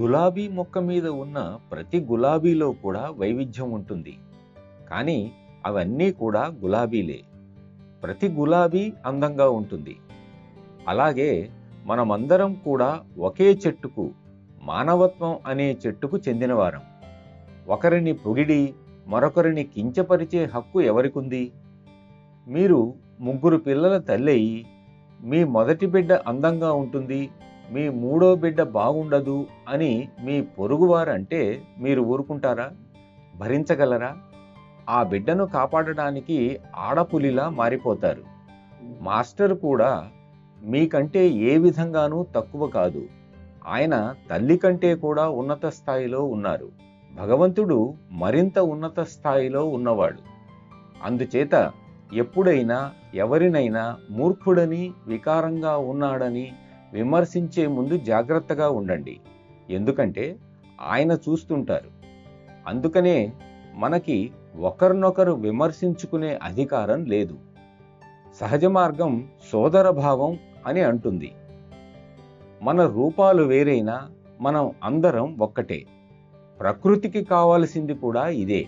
గులాబీ మొక్క మీద ఉన్న ప్రతి గులాబీలో కూడా వైవిధ్యం ఉంటుంది. కానీ అవన్నీ కూడా గులాబీలే. ప్రతి గులాబీ అందంగా ఉంటుంది. అలాగే మనమందరం కూడా ఒకే చెట్టుకు, మానవత్వం అనే చెట్టుకు చెందినవారం. ఒకరిని పొగిడి మరొకరిని కించపరిచే హక్కు ఎవరికుంది? మీరు 3 పిల్లల తల్లయి మీ మొదటి బిడ్డ అందంగా ఉంటుంది, మీ 3వ బిడ్డ బాగుండదు అని మీ పొరుగువారంటే మీరు ఊరుకుంటారా? భరించగలరా? ఆ బిడ్డను కాపాడడానికి ఆడపులిలా మారిపోతారు. మాస్టర్ కూడా మీకంటే ఏ విధంగానూ తక్కువ కాదు. ఆయన తల్లి కంటే కూడా ఉన్నత స్థాయిలో ఉన్నారు. భగవంతుడు మరింత ఉన్నత స్థాయిలో ఉన్నవాడు. అందుచేత ఎప్పుడైనా ఎవరినైనా మూర్ఖుడని, వికారంగా ఉన్నాడని విమర్శించే ముందు జాగ్రత్తగా ఉండండి. ఎందుకంటే ఆయన చూస్తుంటారు. అందుకనే మనకి ఒకరినొకరు విమర్శించుకునే అధికారం లేదు. సహజ మార్గం సోదర భావం అని అంటుంది. మన రూపాలు వేరైనా మనం అందరం ఒక్కటే. ప్రకృతికి కావాల్సింది కూడా ఇదే.